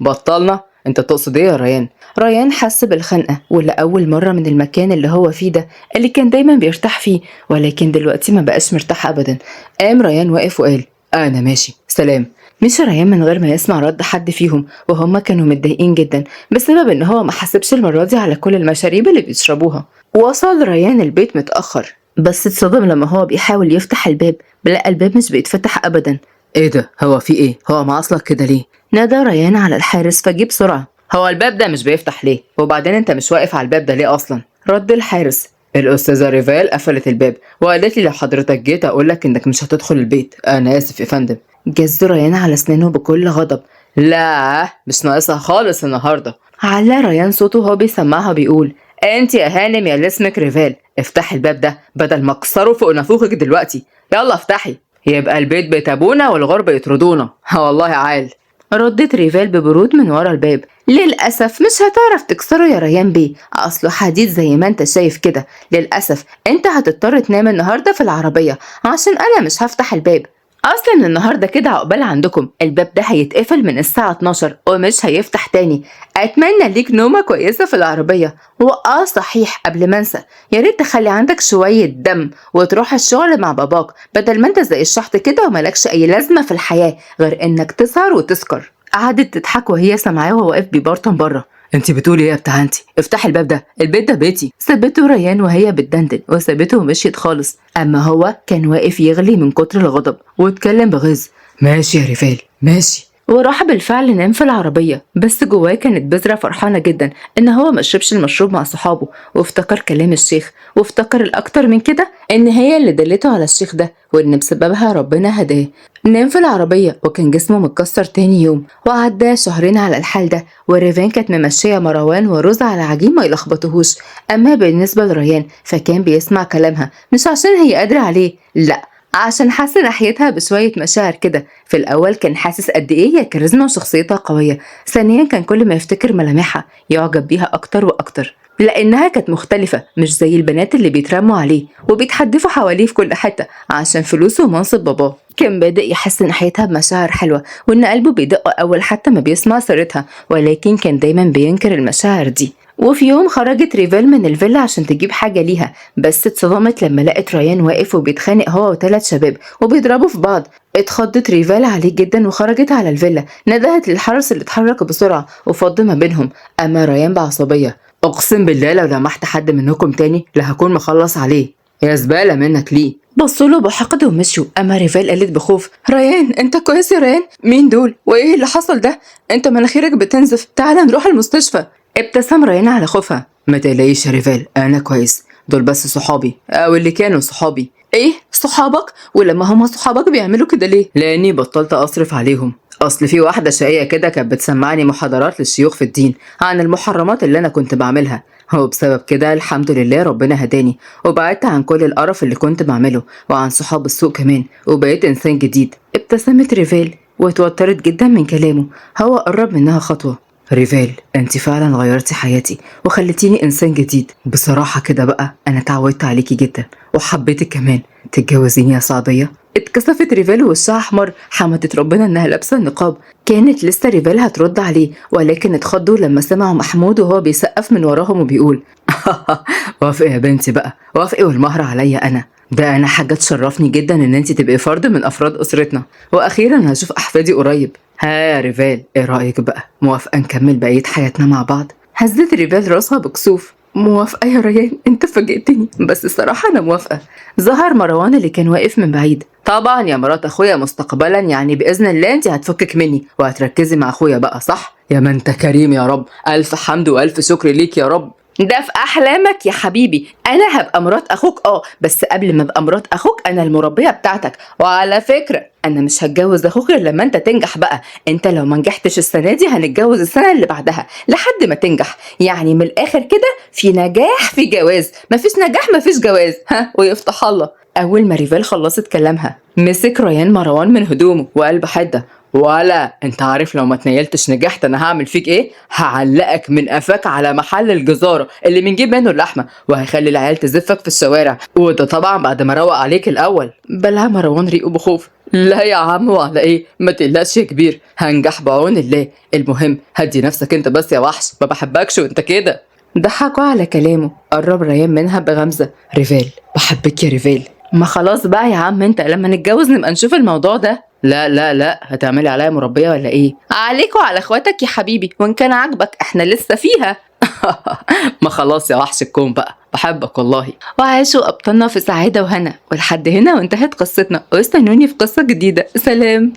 بطلنا؟ انت تقصد ايه يا ريان؟ ريان حس بالخنقة، ولأول مرة من المكان اللي هو فيه ده اللي كان دايما بيرتاح فيه، ولكن دلوقتي ما بقاش مرتاح أبدا. قام ريان واقف وقال: انا ماشي، سلام. مشي ريان من غير ما يسمع رد حد فيهم، وهما كانوا متضايقين جدا بسبب ان هو ما حسبش المرة دي على كل المشاريب اللي بيشربوها. وصل ريان البيت متأخر، بس اتصدم لما هو بيحاول يفتح الباب، لقى الباب مش بيتفتح أبدا. ايه ده؟ هو في ايه؟ هو معصلك كده ليه؟ نادى ريان على الحارس فجه بسرعة. هو الباب ده مش بيفتح ليه؟ وبعدين انت مش واقف على الباب ده ليه اصلا؟ رد الحارس: الأستاذة ريفال قفلت الباب وقالت لي لو حضرتك جيت أقولك إنك مش هتدخل البيت. أنا آسف يا فندم. جز ريان على أسنانه بكل غضب. لا، مش ناقصها خالص النهاردة. على ريان صوته وهو بيسمعها بيقول: أنت يا هانم يا اللي اسمك ريفال، افتحي الباب ده بدل ما أكسره فوق نافوخك دلوقتي. يلا افتحي، يبقى البيت بيت أبونا والغرب يطردونا. والله عال. ردت ريفال ببرود من ورا الباب: للأسف مش هتعرف تكسره يا ريان بيه، أصله حديد زي ما انت شايف كده. للأسف انت هتضطر تنام النهاردة في العربية عشان أنا مش هفتح الباب. أصلا النهاردة كده عقبال عندكم الباب ده هيتقفل من الساعة 12 ومش هيفتح تاني. أتمنى ليك نومة كويسة في العربية. صحيح قبل ما انسى، يا ريت تخلي عندك شوية دم وتروح الشغل مع باباك، بدل ما انت زي الشحط كده وملكش أي لازمة في الحياة غير إنك تسهر وتسكر. قعدت تضحك وهي سامعاه وهو واقف بيبرطم بره. انت بتقولي ايه يا بتاع انت؟ افتحي الباب ده، البيت ده بيتي. سابته ريان وهي بتدندن وسابته ومشيت خالص، اما هو كان واقف يغلي من كتر الغضب واتكلم بغيظ: ماشي يا ريفال، ماشي. وراح بالفعل نام في العربية، بس جواه كانت بذرة فرحانة جدا ان هو ما شربش المشروب مع صحابه، وافتكر كلام الشيخ، وافتكر الاكتر من كده ان هي اللي دلته على الشيخ ده، وان بسببها ربنا هداه. نام في العربية وكان جسمه متكسر تاني يوم، وعدى شهرين على الحال ده. وريفان كانت ممشية مروان ورز على عجين ما يلخبطوهوش. اما بالنسبة لريان فكان بيسمع كلامها مش عشان هي قادرة عليه، لا، عشان حس ناحيتها بشوية مشاعر كده. في الأول كان حاسس قد إيه هي كاريزما وشخصيتها قوية، ثانيا كان كل ما يفتكر ملامحها يعجب بيها أكتر وأكتر، لأنها كانت مختلفة مش زي البنات اللي بيترموا عليه وبيتحدفوا حواليه في كل حتة عشان فلوسه ومنصب باباه. كان بادئ يحس ناحيتها بمشاعر حلوة، وإن قلبه بيدق أول حتى ما بيسمع سيرتها، ولكن كان دايما بينكر المشاعر دي. وفي يوم خرجت ريفال من الفيلا عشان تجيب حاجة ليها، بس اتصدمت لما لقت ريان واقف وبيتخانق هو وثلاث شباب وبيضربوا في بعض. اتخضت ريفال عليه جدا وخرجت على الفيلا، ندهت للحرس اللي اتحرك بسرعة وفض ما بينهم. أما ريان بعصبية: اقسم بالله لو لمحت حد منكم تاني لا هكون مخلص عليه. يا زبالة منك ليه؟ بصوله بحقد ومشوا. أما ريفال قالت بخوف: ريان انت كويس يا ريان؟ مين دول وايه اللي حصل ده؟ انت مناخيرك بتنزف، تعال نروح المستشفى. ابتسم ريان على خوفها: ما تقلقيش يا ريفال، انا كويس، دول بس صحابي او اللي كانوا صحابي. ايه صحابك؟ ولما هما صحابك بيعملوا كده ليه؟ لاني بطلت اصرف عليهم. اصل في واحده شقيه كده كانت بتسمعني محاضرات للشيوخ في الدين عن المحرمات اللي انا كنت بعملها، هو بسبب كده الحمد لله ربنا هداني وبعدت عن كل القرف اللي كنت بعمله وعن صحاب السوق كمان، وبقيت انسان جديد. ابتسمت ريفال واتوترت جدا من كلامه. هو قرب منها خطوة: ريفال، انت فعلا غيرتي حياتي وخلتيني انسان جديد. بصراحه كده بقى انا اتعودت عليكي جدا وحبيتك كمان. تتجوزيني يا سعديه؟ اتكسفت ريفال ووشها احمر، حمدت ربنا انها لابسه النقاب. كانت لسه ريفال هترد عليه، ولكن اتخضوا لما سمعوا محمود وهو بيسقف من وراهم وبيقول: وافقي يا بنتي بقى، وافقي والمهر عليا انا. ده انا حاجه تشرفني جدا ان انت تبقي فرد من افراد اسرتنا، واخيرا هشوف احفادي قريب. ها يا ريفال، ايه رايك بقى؟ موافقه نكمل بقيه حياتنا مع بعض؟ هزت ريفال راسها بكسوف: موافقة يا ريان، انت فاجئتني، بس الصراحة انا موافقة. ظهر مروان اللي كان واقف من بعيد: طبعا يا مرات اخويا، مستقبلا يعني باذن الله انت هتفكك مني وهتركزي مع اخويا بقى، صح؟ يا ما انت كريم يا رب، الف حمد والف شكر ليك يا رب. ده في احلامك يا حبيبي، انا هبقى مرات اخوك بس قبل ما ابقى مرات اخوك انا المربيه بتاعتك. وعلى فكره انا مش هتجوز اخوك غير لما انت تنجح بقى. انت لو ما نجحتش السنه دي هنتجوز السنه اللي بعدها لحد ما تنجح. يعني من الاخر كده في نجاح في جواز، مفيش نجاح مفيش جواز. ها ويفتح الله. اول ما ريفال خلصت كلامها مسك ريان مروان من هدومه وقال بحده: ولا انت عارف لو ما تنيلتش نجحت انا هعمل فيك ايه؟ هعلقك من قفاك على محل الجزاره اللي بنجيب منه اللحمه، وهيخلي العيال تزفك في الشوارع، وده طبعا بعد ما روق عليك الاول. بلع مروان ريقه بخوف: لا يا عم وعلى ايه؟ ما تقلقش يا كبير، هنجح بعون الله. المهم هدي نفسك انت بس يا وحش، ما بحبكش وانت كده. ضحكوا على كلامه. قرب ريان منها بغمزه: ريفال بحبك يا ريفال. ما خلاص بقى يا عم، انت لما نتجوز نبقى نشوف الموضوع ده. لا لا لا، هتعملي عليا مربيه ولا ايه؟ عليك وعلى اخواتك يا حبيبي، وان كان عاجبك احنا لسه فيها. ما خلاص يا وحش الكون بقى، بحبك والله. وعاشوا ابطالنا في سعاده وهنا، ولحد هنا وانتهت قصتنا، واستنوني في قصه جديده. سلام.